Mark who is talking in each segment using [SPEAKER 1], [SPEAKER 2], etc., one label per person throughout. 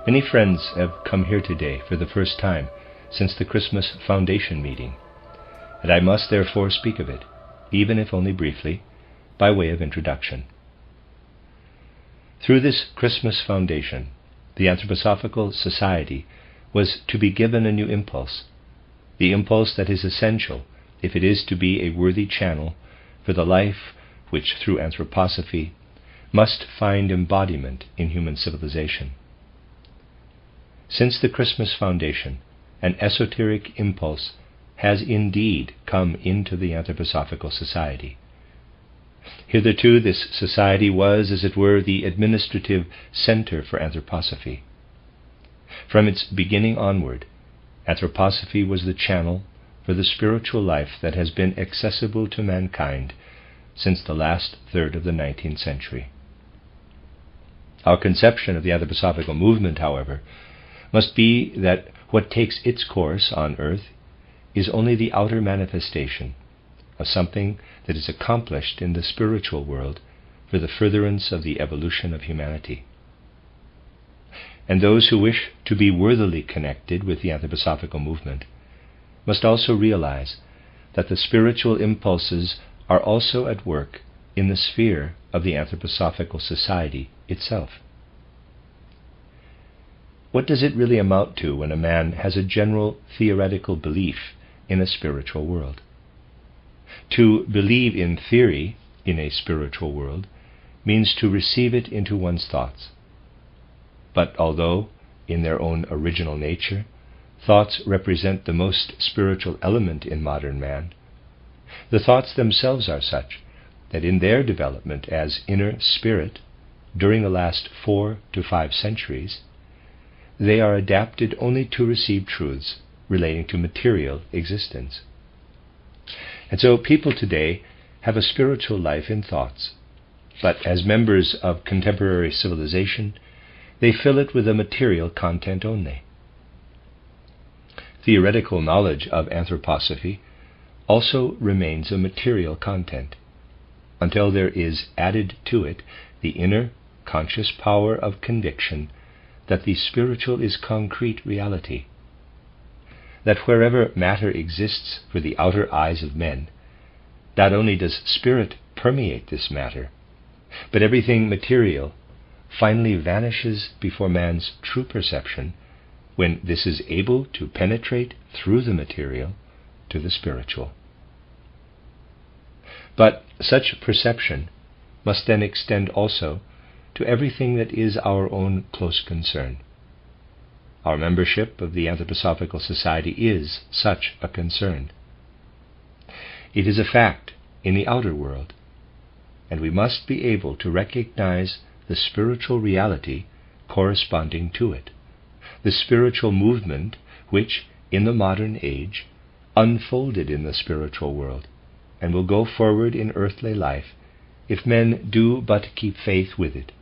[SPEAKER 1] Many friends have come here today for the first time since the Christmas Foundation meeting, and I must therefore speak of it, even if only briefly, by way of introduction. Through this Christmas Foundation, the Anthroposophical Society was to be given a new impulse, the impulse that is essential if it is to be a worthy channel for the life which, through anthroposophy, must find embodiment in human civilization. Since the Christmas Foundation, an esoteric impulse has indeed come into the Anthroposophical Society. Hitherto this society was, as it were, the administrative center for anthroposophy. From its beginning onward, anthroposophy was the channel for the spiritual life that has been accessible to mankind since the last third of the 19th century. Our conception of the Anthroposophical Movement, however, must be that what takes its course on earth is only the outer manifestation of something that is accomplished in the spiritual world for the furtherance of the evolution of humanity. And those who wish to be worthily connected with the Anthroposophical Movement must also realize that the spiritual impulses are also at work in the sphere of the Anthroposophical Society itself. What does it really amount to when a man has a general theoretical belief in a spiritual world? To believe in theory in a spiritual world means to receive it into one's thoughts. But although, in their own original nature, thoughts represent the most spiritual element in modern man, the thoughts themselves are such that in their development as inner spirit during the last 4 to 5 centuries, they are adapted only to receive truths relating to material existence. And so people today have a spiritual life in thoughts, but as members of contemporary civilization, they fill it with a material content only. Theoretical knowledge of anthroposophy also remains a material content, until there is added to it the inner conscious power of conviction that the spiritual is concrete reality, that wherever matter exists for the outer eyes of men, not only does spirit permeate this matter, but everything material finally vanishes before man's true perception when this is able to penetrate through the material to the spiritual. But such perception must then extend also to everything that is our own close concern. Our membership of the Anthroposophical Society is such a concern. It is a fact in the outer world, and we must be able to recognize the spiritual reality corresponding to it, the spiritual movement which, in the modern age, unfolded in the spiritual world, and will go forward in earthly life if men do but keep faith with it.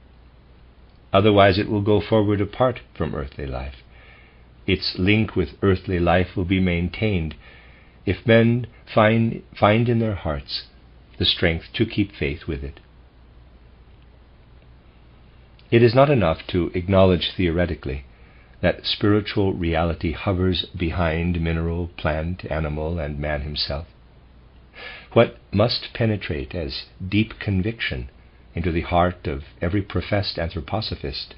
[SPEAKER 1] Otherwise it will go forward apart from earthly life. Its link with earthly life will be maintained if men find in their hearts the strength to keep faith with it. It is not enough to acknowledge theoretically that spiritual reality hovers behind mineral, plant, animal, and man himself. What must penetrate as deep conviction into the heart of every professed anthroposophist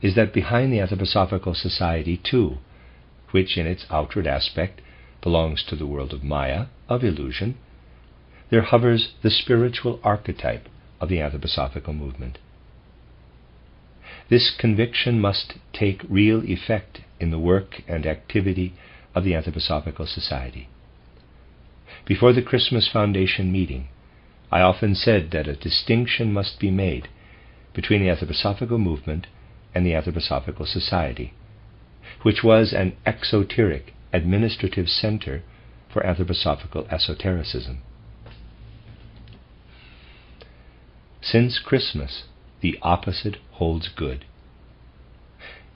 [SPEAKER 1] is that behind the Anthroposophical Society too, which in its outward aspect belongs to the world of Maya, of illusion, there hovers the spiritual archetype of the Anthroposophical Movement. This conviction must take real effect in the work and activity of the Anthroposophical Society. Before the Christmas Foundation meeting, I often said that a distinction must be made between the Anthroposophical Movement and the Anthroposophical Society, which was an exoteric administrative center for anthroposophical esotericism. Since Christmas, the opposite holds good.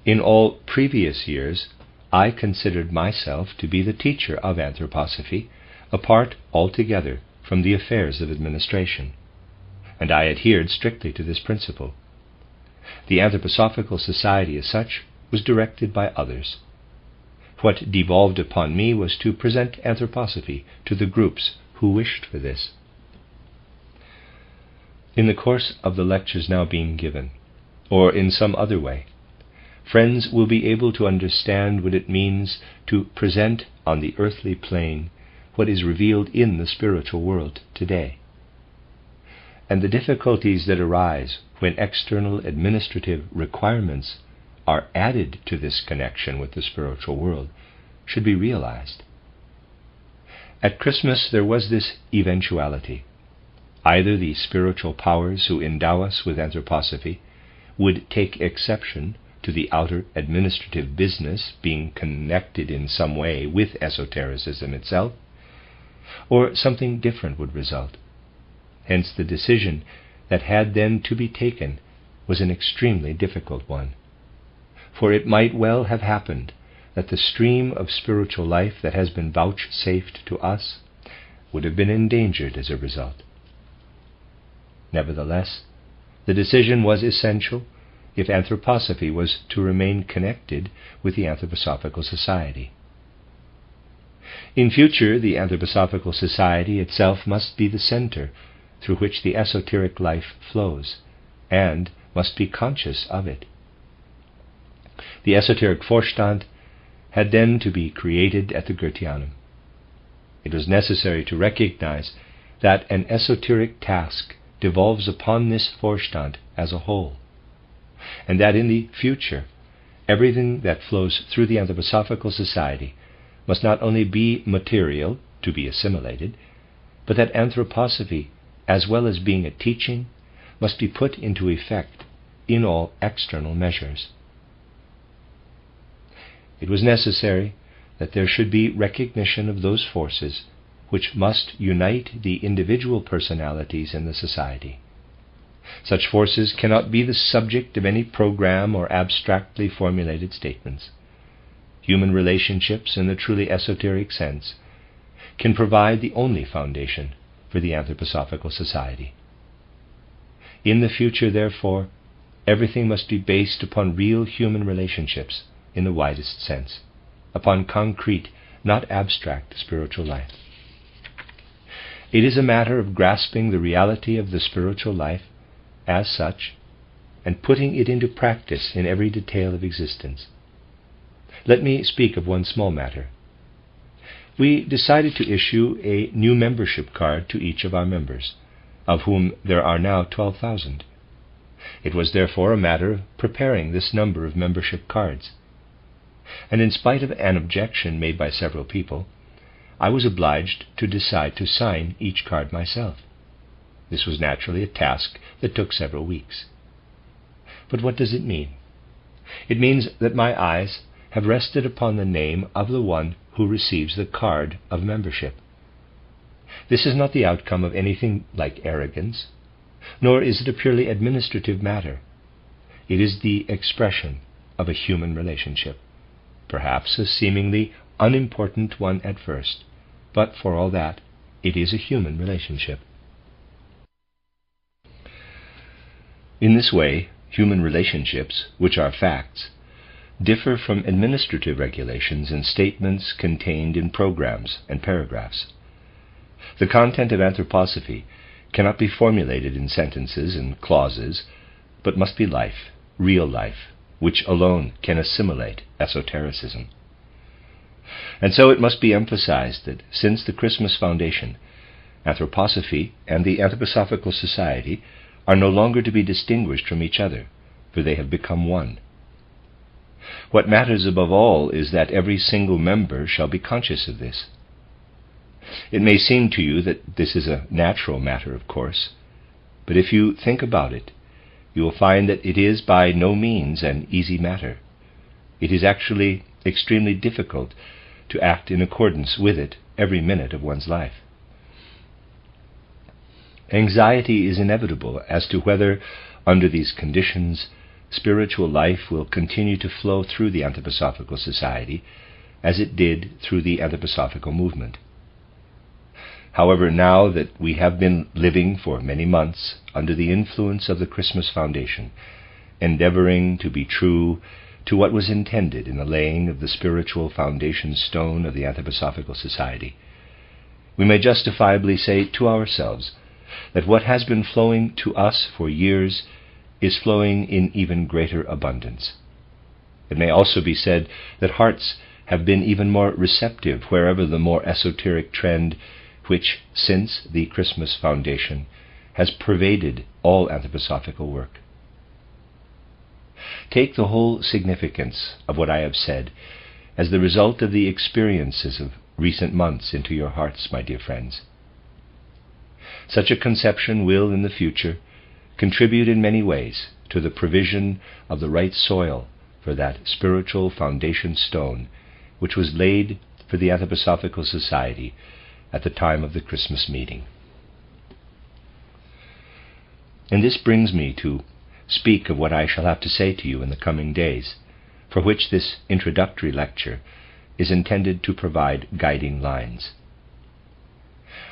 [SPEAKER 1] In all previous years, I considered myself to be the teacher of anthroposophy, apart altogether from the affairs of administration, and I adhered strictly to this principle. The Anthroposophical Society as such was directed by others. What devolved upon me was to present anthroposophy to the groups who wished for this. In the course of the lectures now being given, or in some other way, friends will be able to understand what it means to present on the earthly plane what is revealed in the spiritual world today, and the difficulties that arise when external administrative requirements are added to this connection with the spiritual world should be realized. At Christmas there was this eventuality. Either the spiritual powers who endow us with anthroposophy would take exception to the outer administrative business being connected in some way with esotericism itself, or something different would result. Hence the decision that had then to be taken was an extremely difficult one. For it might well have happened that the stream of spiritual life that has been vouchsafed to us would have been endangered as a result. Nevertheless, the decision was essential if anthroposophy was to remain connected with the Anthroposophical Society. In future, the Anthroposophical Society itself must be the center through which the esoteric life flows, and must be conscious of it. The esoteric Vorstand had then to be created at the Goetheanum. It was necessary to recognize that an esoteric task devolves upon this Vorstand as a whole, and that in the future everything that flows through the Anthroposophical Society must not only be material to be assimilated, but that anthroposophy, as well as being a teaching, must be put into effect in all external measures. It was necessary that there should be recognition of those forces which must unite the individual personalities in the society. Such forces cannot be the subject of any program or abstractly formulated statements. Human relationships, in the truly esoteric sense, can provide the only foundation for the Anthroposophical Society. In the future, therefore, everything must be based upon real human relationships in the widest sense, upon concrete, not abstract spiritual life. It is a matter of grasping the reality of the spiritual life as such and putting it into practice in every detail of existence. Let me speak of one small matter. We decided to issue a new membership card to each of our members, of whom there are now 12,000. It was therefore a matter of preparing this number of membership cards. And in spite of an objection made by several people, I was obliged to decide to sign each card myself. This was naturally a task that took several weeks. But what does it mean? It means that my eyes have rested upon the name of the one who receives the card of membership. This is not the outcome of anything like arrogance, nor is it a purely administrative matter. It is the expression of a human relationship, perhaps a seemingly unimportant one at first, but for all that, it is a human relationship. In this way, human relationships, which are facts, differ from administrative regulations and statements contained in programs and paragraphs. The content of anthroposophy cannot be formulated in sentences and clauses, but must be life, real life, which alone can assimilate esotericism. And so it must be emphasized that since the Christmas Foundation, anthroposophy and the Anthroposophical Society are no longer to be distinguished from each other, for they have become one. What matters above all is that every single member shall be conscious of this. It may seem to you that this is a natural matter, of course, but if you think about it, you will find that it is by no means an easy matter. It is actually extremely difficult to act in accordance with it every minute of one's life. Anxiety is inevitable as to whether, under these conditions, spiritual life will continue to flow through the Anthroposophical Society as it did through the Anthroposophical Movement. However, now that we have been living for many months under the influence of the Christmas Foundation, endeavoring to be true to what was intended in the laying of the spiritual foundation stone of the Anthroposophical Society, we may justifiably say to ourselves that what has been flowing to us for years is flowing in even greater abundance. It may also be said that hearts have been even more receptive wherever the more esoteric trend, which, since the Christmas foundation, has pervaded all anthroposophical work. Take the whole significance of what I have said as the result of the experiences of recent months into your hearts, my dear friends. Such a conception will, in the future, contribute in many ways to the provision of the right soil for that spiritual foundation stone which was laid for the Anthroposophical Society at the time of the Christmas meeting. And this brings me to speak of what I shall have to say to you in the coming days, for which this introductory lecture is intended to provide guiding lines.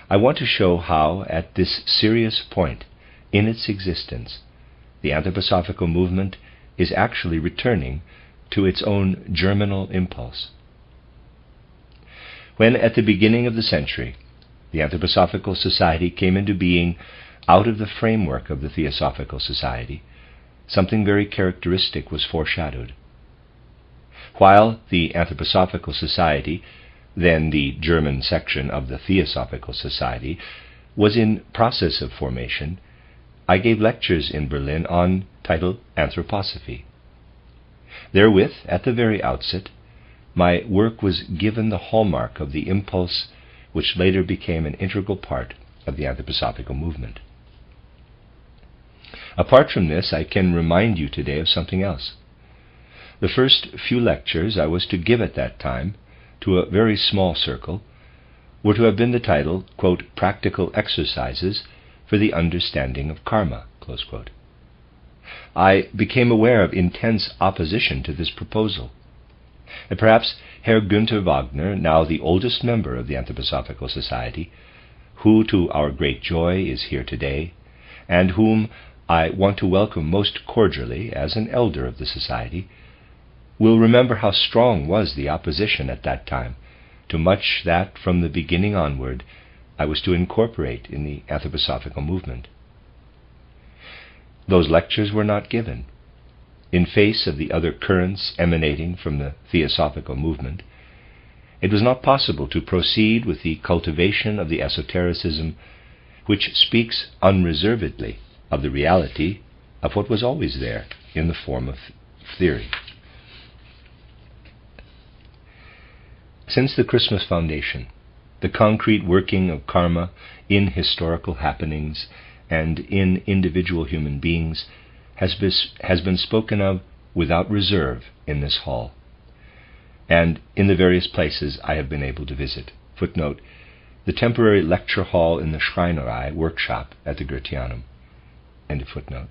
[SPEAKER 1] I want to show how, at this serious point in its existence, the Anthroposophical movement is actually returning to its own germinal impulse. When, at the beginning of the century, the Anthroposophical Society came into being out of the framework of the Theosophical Society, something very characteristic was foreshadowed. While the Anthroposophical Society, then the German section of the Theosophical Society, was in process of formation, I gave lectures in Berlin on titled Anthroposophy. Therewith, at the very outset, my work was given the hallmark of the impulse which later became an integral part of the Anthroposophical movement. Apart from this, I can remind you today of something else. The first few lectures I was to give at that time, to a very small circle, were to have been the title, quote, Practical Exercises for the Understanding of Karma, close quote. I became aware of intense opposition to this proposal. And perhaps Herr Günther Wagner, now the oldest member of the Anthroposophical Society, who to our great joy is here today, and whom I want to welcome most cordially as an elder of the Society, will remember how strong was the opposition at that time to much that from the beginning onward I was to incorporate in the Anthroposophical movement. Those lectures were not given. In face of the other currents emanating from the Theosophical movement, it was not possible to proceed with the cultivation of the esotericism which speaks unreservedly of the reality of what was always there in the form of theory. Since the Christmas foundation, the concrete working of karma in historical happenings and in individual human beings has been spoken of without reserve in this hall, and in the various places I have been able to visit. Footnote, the temporary lecture hall in the Schreinerei workshop at the Goetheanum. End of footnote.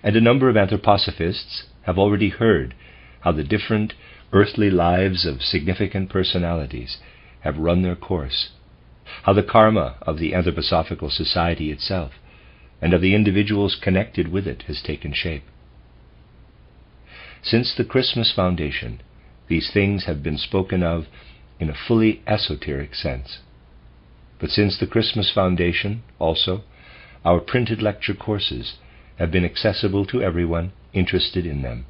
[SPEAKER 1] And a number of anthroposophists have already heard how the different earthly lives of significant personalities have run their course, how the karma of the Anthroposophical Society itself and of the individuals connected with it has taken shape. Since the Christmas foundation, these things have been spoken of in a fully esoteric sense. But since the Christmas foundation, also, our printed lecture courses have been accessible to everyone interested in them.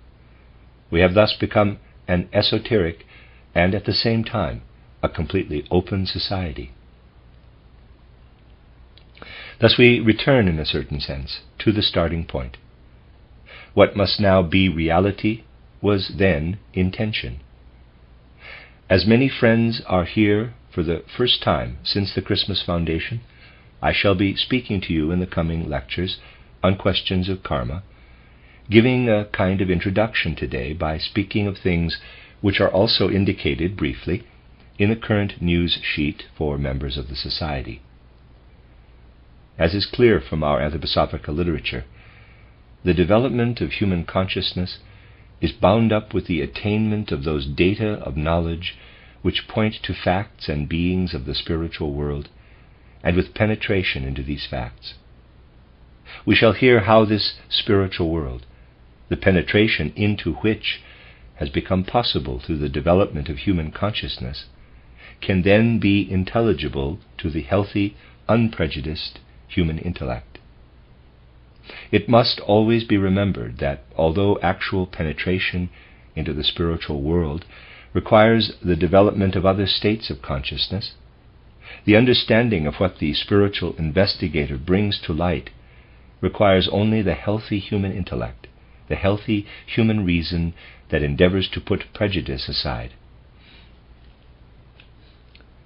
[SPEAKER 1] We have thus become an esoteric and at the same time a completely open society. Thus we return in a certain sense to the starting point. What must now be reality was then intention. As many friends are here for the first time since the Christmas foundation, I shall be speaking to you in the coming lectures on questions of karma, giving a kind of introduction today by speaking of things which are also indicated briefly in the current news sheet for members of the Society. As is clear from our anthroposophical literature, the development of human consciousness is bound up with the attainment of those data of knowledge which point to facts and beings of the spiritual world, and with penetration into these facts. We shall hear how this spiritual world, the penetration into which has become possible through the development of human consciousness, can then be intelligible to the healthy, unprejudiced human intellect. It must always be remembered that although actual penetration into the spiritual world requires the development of other states of consciousness, the understanding of what the spiritual investigator brings to light requires only the healthy human intellect, the healthy human reason that endeavors to put prejudice aside.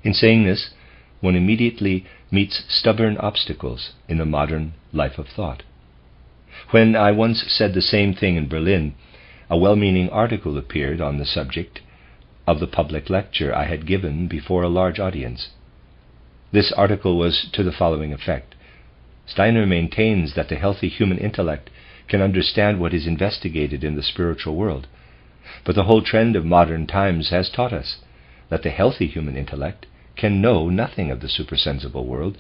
[SPEAKER 1] In saying this, one immediately meets stubborn obstacles in the modern life of thought. When I once said the same thing in Berlin, a well-meaning article appeared on the subject of the public lecture I had given before a large audience. This article was to the following effect: Steiner maintains that the healthy human intellect can understand what is investigated in the spiritual world, but the whole trend of modern times has taught us that the healthy human intellect can know nothing of the supersensible world,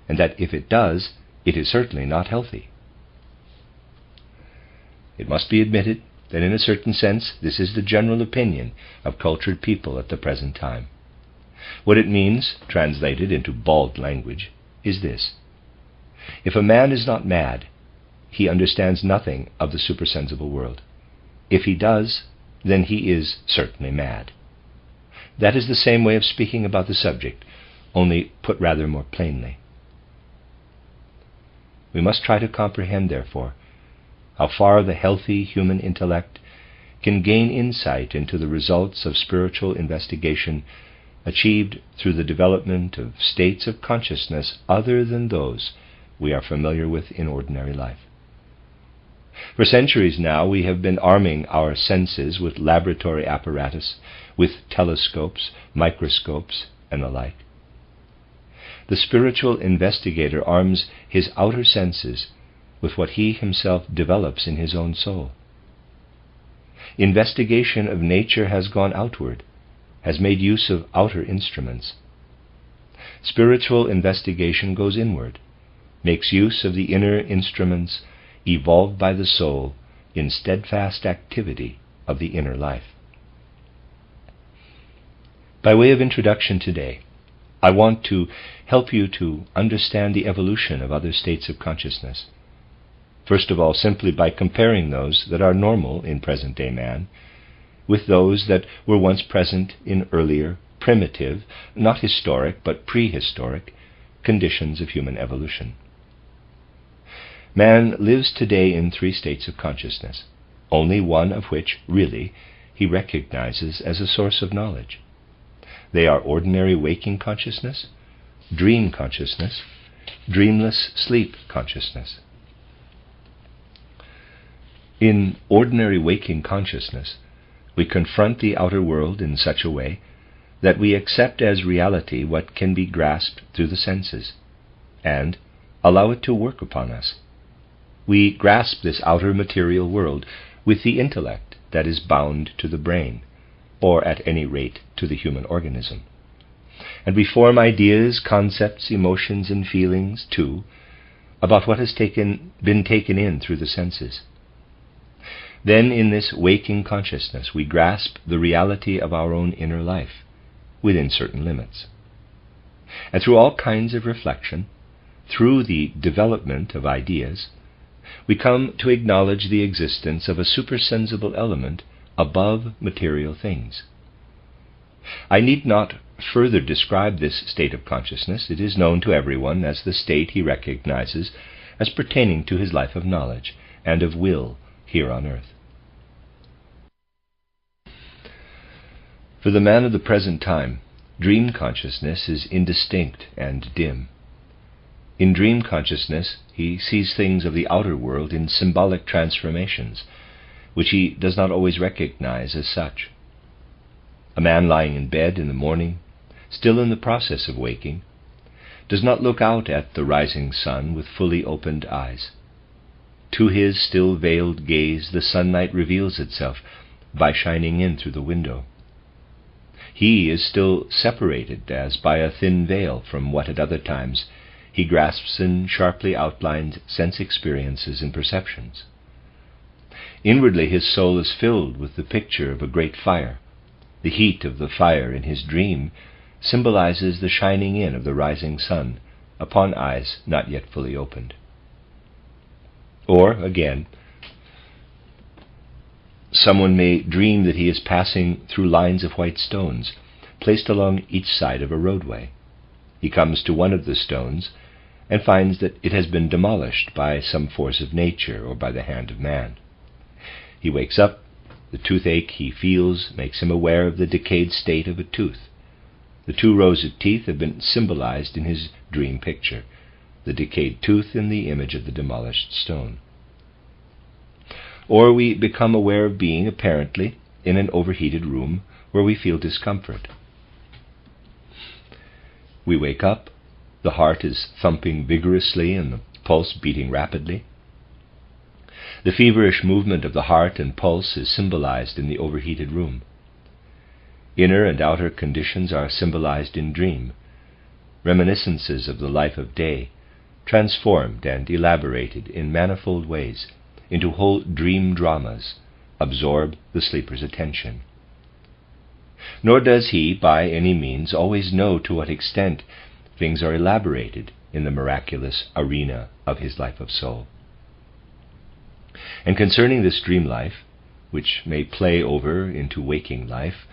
[SPEAKER 1] and that if it does, it is certainly not healthy. It must be admitted that in a certain sense this is the general opinion of cultured people at the present time. What it means, translated into bald language, is this: if a man is not mad, he understands nothing of the supersensible world. If he does, then he is certainly mad. That is the same way of speaking about the subject, only put rather more plainly. We must try to comprehend, therefore, how far the healthy human intellect can gain insight into the results of spiritual investigation achieved through the development of states of consciousness other than those we are familiar with in ordinary life. For centuries now we have been arming our senses with laboratory apparatus, with telescopes, microscopes, and the like. The spiritual investigator arms his outer senses with what he himself develops in his own soul. Investigation of nature has gone outward, has made use of outer instruments. Spiritual investigation goes inward, makes use of the inner instruments evolved by the soul in steadfast activity of the inner life. By way of introduction today, I want to help you to understand the evolution of other states of consciousness. First of all, simply by comparing those that are normal in present-day man with those that were once present in earlier, primitive, not historic but prehistoric, conditions of human evolution. Man lives today in three states of consciousness, only one of which, really, he recognizes as a source of knowledge. They are ordinary waking consciousness, dream consciousness, dreamless sleep consciousness. In ordinary waking consciousness, we confront the outer world in such a way that we accept as reality what can be grasped through the senses, and allow it to work upon us. We grasp this outer material world with the intellect that is bound to the brain, or at any rate to the human organism. And we form ideas, concepts, emotions, and feelings, too, about what has been taken in through the senses. Then in this waking consciousness we grasp the reality of our own inner life, within certain limits. And through all kinds of reflection, through the development of ideas, we come to acknowledge the existence of a supersensible element above material things. I need not further describe this state of consciousness. It is known to everyone as the state he recognizes as pertaining to his life of knowledge and of will here on earth. For the man of the present time, dream consciousness is indistinct and dim. In dream consciousness, he sees things of the outer world in symbolic transformations, which he does not always recognize as such. A man lying in bed in the morning, still in the process of waking, does not look out at the rising sun with fully opened eyes. To his still veiled gaze, the sunlight reveals itself by shining in through the window. He is still separated as by a thin veil from what at other times he grasps in sharply outlined sense experiences and perceptions. Inwardly his soul is filled with the picture of a great fire. The heat of the fire in his dream symbolizes the shining in of the rising sun upon eyes not yet fully opened. Or, again, someone may dream that he is passing through lines of white stones placed along each side of a roadway. He comes to one of the stones and finds that it has been demolished by some force of nature or by the hand of man. He wakes up. The toothache he feels makes him aware of the decayed state of a tooth. The 2 rows of teeth have been symbolized in his dream picture, the decayed tooth in the image of the demolished stone. Or we become aware of being, apparently, in an overheated room where we feel discomfort. We wake up, the heart is thumping vigorously and the pulse beating rapidly. The feverish movement of the heart and pulse is symbolized in the overheated room. Inner and outer conditions are symbolized in dream, reminiscences of the life of day, transformed and elaborated in manifold ways into whole dream dramas, absorb the sleeper's attention. Nor does he, by any means, always know to what extent things are elaborated in the miraculous arena of his life of soul. And concerning this dream life, which may play over into waking life,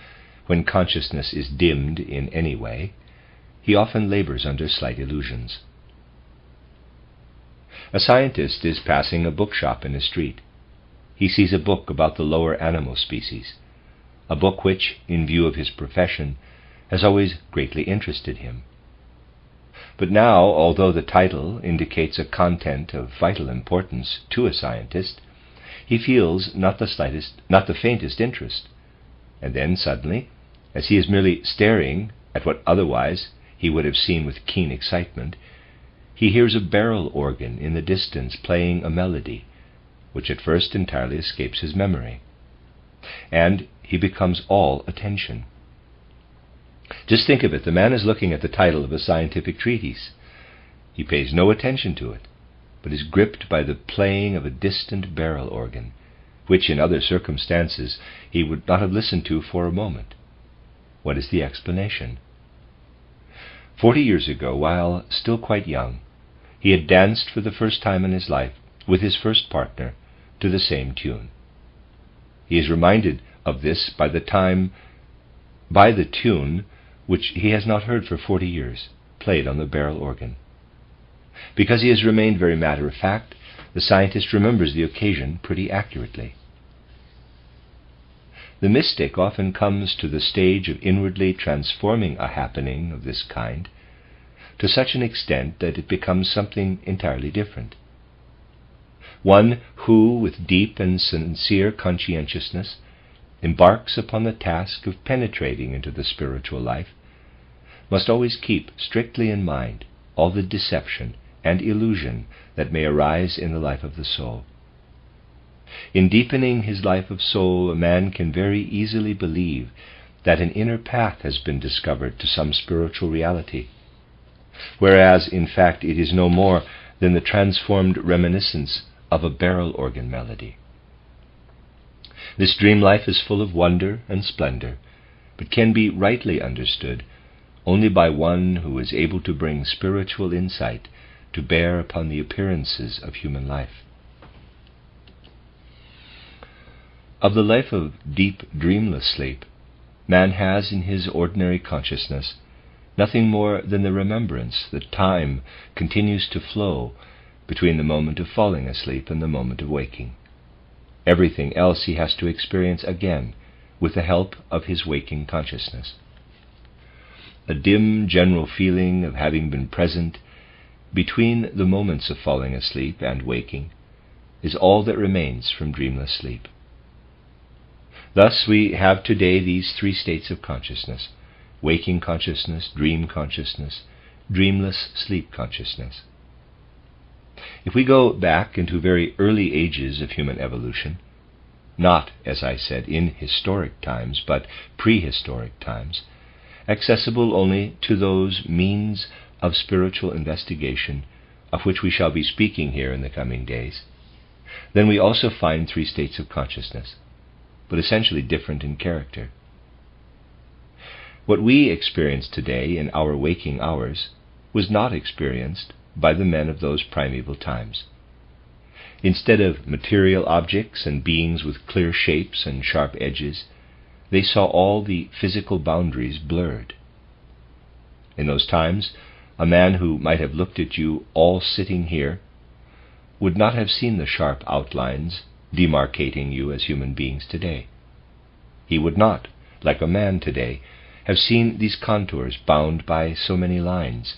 [SPEAKER 1] when consciousness is dimmed in any way, he often labors under slight illusions. A scientist is passing a bookshop in a street. He sees a book about the lower animal species, a book which, in view of his profession, has always greatly interested him. But now, although the title indicates a content of vital importance to a scientist, he feels not the faintest interest. And then suddenly, as he is merely staring at what otherwise he would have seen with keen excitement, he hears a barrel organ in the distance playing a melody, which at first entirely escapes his memory. And he becomes all attention. Just think of it, the man is looking at the title of a scientific treatise. He pays no attention to it, but is gripped by the playing of a distant barrel organ, which in other circumstances he would not have listened to for a moment. What is the explanation? 40 years ago, while still quite young, he had danced for the first time in his life with his first partner to the same tune. He is reminded of this by the tune which he has not heard for 40 years, played on the barrel organ. Because he has remained very matter-of-fact, the scientist remembers the occasion pretty accurately. The mystic often comes to the stage of inwardly transforming a happening of this kind to such an extent that it becomes something entirely different. One who, with deep and sincere conscientiousness, embarks upon the task of penetrating into the spiritual life, must always keep strictly in mind all the deception and illusion that may arise in the life of the soul. In deepening his life of soul, a man can very easily believe that an inner path has been discovered to some spiritual reality, whereas, in fact, it is no more than the transformed reminiscence of a barrel organ melody. This dream life is full of wonder and splendor, but can be rightly understood only by one who is able to bring spiritual insight to bear upon the appearances of human life. Of the life of deep, dreamless sleep, man has in his ordinary consciousness nothing more than the remembrance that time continues to flow between the moment of falling asleep and the moment of waking. Everything else he has to experience again with the help of his waking consciousness. A dim general feeling of having been present between the moments of falling asleep and waking is all that remains from dreamless sleep. Thus we have today these 3 states of consciousness: waking consciousness, dream consciousness, dreamless sleep consciousness. If we go back into very early ages of human evolution, not, as I said, in historic times, but prehistoric times, accessible only to those means of spiritual investigation of which we shall be speaking here in the coming days, then we also find three states of consciousness, but essentially different in character. What we experience today in our waking hours was not experienced by the men of those primeval times. Instead of material objects and beings with clear shapes and sharp edges, they saw all the physical boundaries blurred. In those times, a man who might have looked at you all sitting here would not have seen the sharp outlines demarcating you as human beings today. He would not, like a man today, have seen these contours bound by so many lines.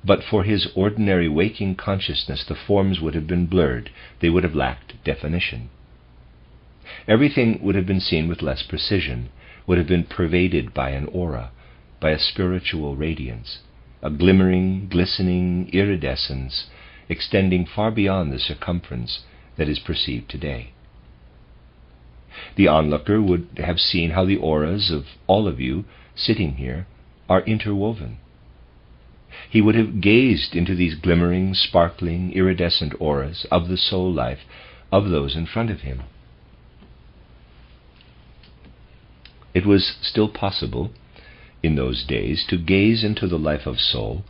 [SPEAKER 1] But for his ordinary waking consciousness, the forms would have been blurred. They would have lacked definition. Everything would have been seen with less precision, would have been pervaded by an aura, by a spiritual radiance, a glimmering, glistening iridescence extending far beyond the circumference that is perceived today. The onlooker would have seen how the auras of all of you sitting here are interwoven. He would have gazed into these glimmering, sparkling, iridescent auras of the soul life of those in front of him. It was still possible in those days to gaze into the life of soul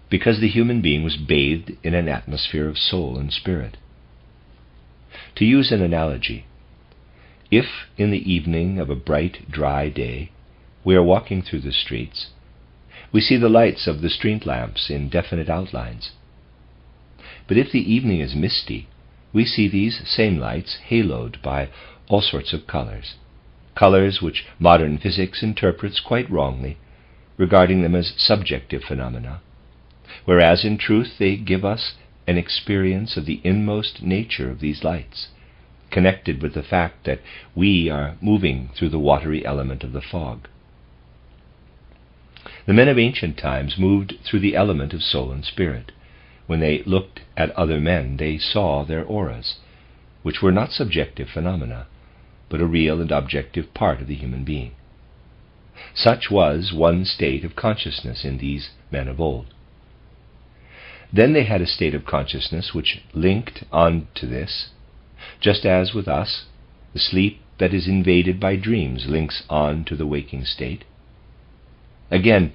[SPEAKER 1] because the human being was bathed in an atmosphere of soul and spirit. To use an analogy, if in the evening of a bright, dry day we are walking through the streets, we see the lights of the street lamps in definite outlines. But if the evening is misty, we see these same lights haloed by all sorts of colors which modern physics interprets quite wrongly, regarding them as subjective phenomena, whereas in truth they give us an experience of the inmost nature of these lights, connected with the fact that we are moving through the watery element of the fog. The men of ancient times moved through the element of soul and spirit. When they looked at other men, they saw their auras, which were not subjective phenomena, but a real and objective part of the human being. Such was one state of consciousness in these men of old. Then they had a state of consciousness which linked on to this, just as with us, the sleep that is invaded by dreams links on to the waking state. Again,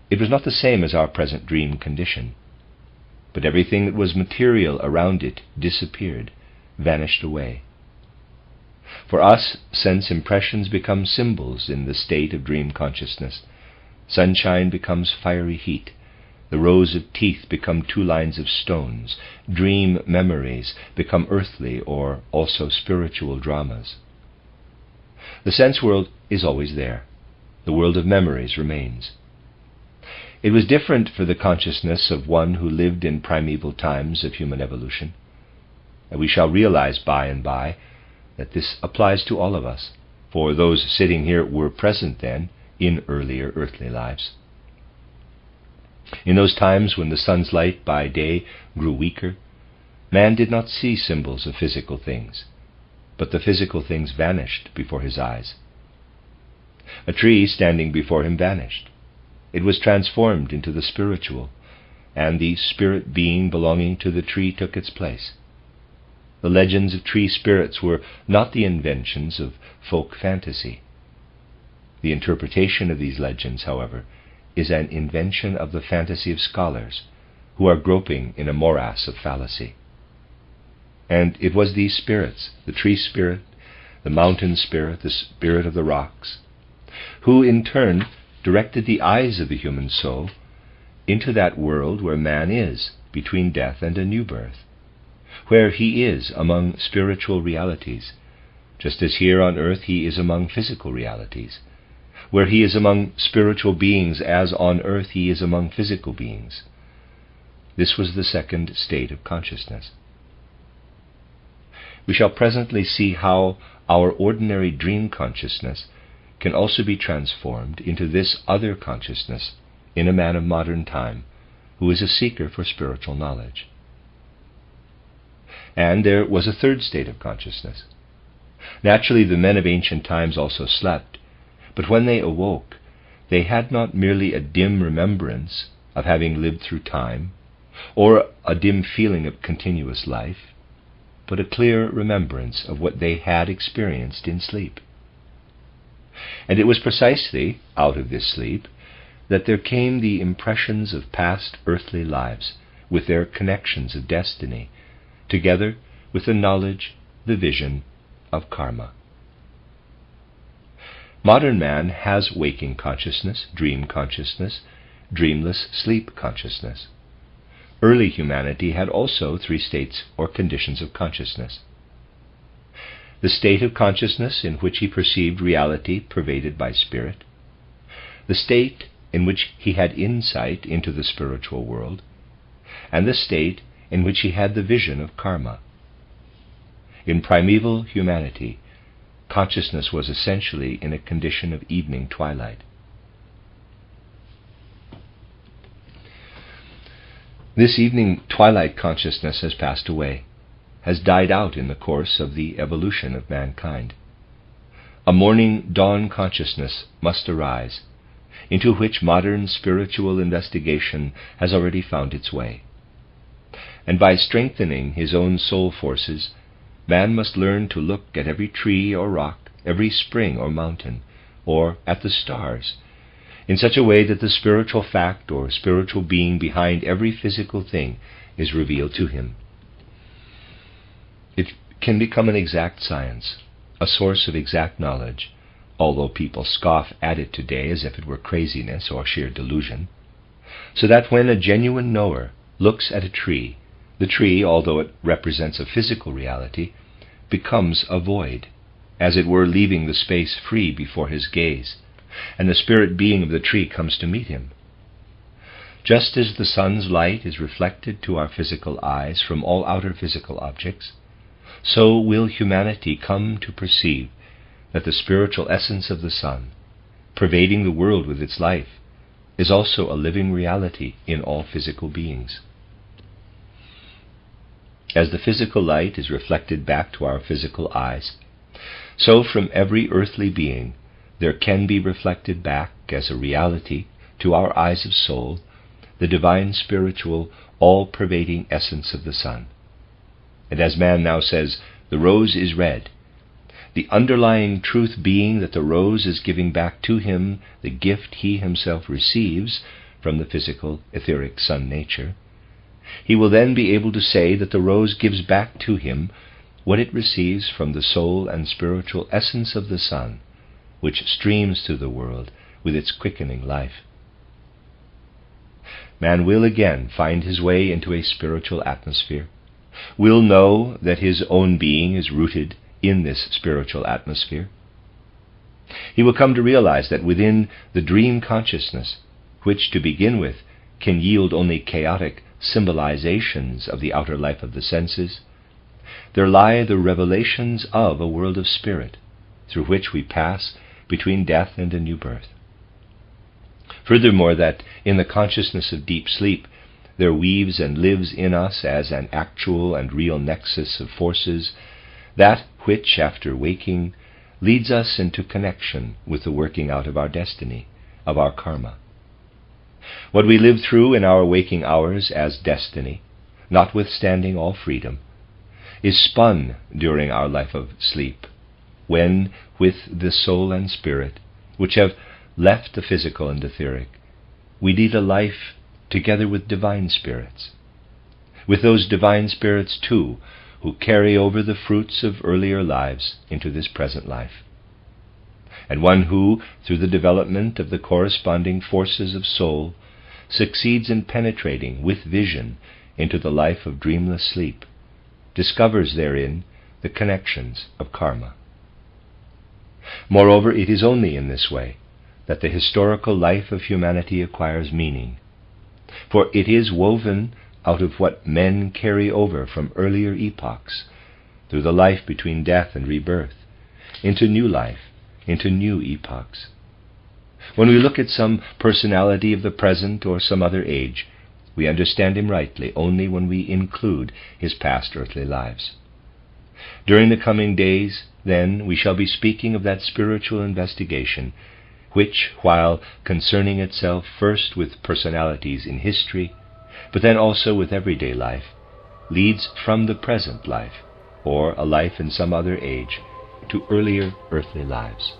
[SPEAKER 1] it was not the same as our present dream condition, but everything that was material around it disappeared, vanished away. For us, sense impressions become symbols in the state of dream consciousness. Sunshine becomes fiery heat. The rows of teeth become 2 lines of stones. Dream memories become earthly or also spiritual dramas. The sense world is always there. The world of memories remains. It was different for the consciousness of one who lived in primeval times of human evolution. And we shall realize by and by that this applies to all of us, for those sitting here were present then in earlier earthly lives. In those times when the sun's light by day grew weaker, man did not see symbols of physical things, but the physical things vanished before his eyes. A tree standing before him vanished. It was transformed into the spiritual, and the spirit being belonging to the tree took its place. The legends of tree spirits were not the inventions of folk fantasy. The interpretation of these legends, however, is an invention of the fantasy of scholars who are groping in a morass of fallacy. And it was these spirits, the tree spirit, the mountain spirit, the spirit of the rocks, who in turn directed the eyes of the human soul into that world where man is between death and a new birth, where he is among spiritual realities, just as here on earth he is among physical realities, where he is among spiritual beings as on earth he is among physical beings. This was the second state of consciousness. We shall presently see how our ordinary dream consciousness can also be transformed into this other consciousness in a man of modern time who is a seeker for spiritual knowledge. And there was a third state of consciousness. Naturally, the men of ancient times also slept, but when they awoke, they had not merely a dim remembrance of having lived through time, or a dim feeling of continuous life, but a clear remembrance of what they had experienced in sleep. And it was precisely out of this sleep that there came the impressions of past earthly lives, with their connections of destiny, together with the knowledge, the vision of karma. Modern man has waking consciousness, dream consciousness, dreamless sleep consciousness. Early humanity had also 3 states or conditions of consciousness. The state of consciousness in which he perceived reality pervaded by spirit, the state in which he had insight into the spiritual world, and the state in which he had the vision of karma. In primeval humanity, consciousness was essentially in a condition of evening twilight. This evening twilight consciousness has passed away, has died out in the course of the evolution of mankind. A morning dawn consciousness must arise, into which modern spiritual investigation has already found its way. And by strengthening his own soul forces, man must learn to look at every tree or rock, every spring or mountain, or at the stars, in such a way that the spiritual fact or spiritual being behind every physical thing is revealed to him. It can become an exact science, a source of exact knowledge, although people scoff at it today as if it were craziness or sheer delusion, so that when a genuine knower looks at a tree, the tree, although it represents a physical reality, becomes a void, as it were leaving the space free before his gaze, and the spirit being of the tree comes to meet him. Just as the sun's light is reflected to our physical eyes from all outer physical objects, so will humanity come to perceive that the spiritual essence of the sun, pervading the world with its life, is also a living reality in all physical beings. As the physical light is reflected back to our physical eyes, so from every earthly being there can be reflected back as a reality to our eyes of soul the divine spiritual, all-pervading essence of the sun. And as man now says, the rose is red, the underlying truth being that the rose is giving back to him the gift he himself receives from the physical, etheric sun nature, he will then be able to say that the rose gives back to him what it receives from the soul and spiritual essence of the sun, which streams through the world with its quickening life. Man will again find his way into a spiritual atmosphere, will know that his own being is rooted in this spiritual atmosphere. He will come to realize that within the dream consciousness, which to begin with can yield only chaotic symbolisations of the outer life of the senses, there lie the revelations of a world of spirit, through which we pass between death and a new birth. Furthermore, that in the consciousness of deep sleep there weaves and lives in us as an actual and real nexus of forces, that which, after waking, leads us into connection with the working out of our destiny, of our karma. What we live through in our waking hours as destiny, notwithstanding all freedom, is spun during our life of sleep, when, with the soul and spirit, which have left the physical and etheric, we lead a life together with divine spirits, with those divine spirits too, who carry over the fruits of earlier lives into this present life, and one who, through the development of the corresponding forces of soul, succeeds in penetrating with vision into the life of dreamless sleep, discovers therein the connections of karma. Moreover, it is only in this way that the historical life of humanity acquires meaning, for it is woven out of what men carry over from earlier epochs, through the life between death and rebirth, into new life, into new epochs. When we look at some personality of the present or some other age, we understand him rightly only when we include his past earthly lives. During the coming days, then, we shall be speaking of that spiritual investigation which, while concerning itself first with personalities in history, but then also with everyday life, leads from the present life or a life in some other age, to earlier earthly lives.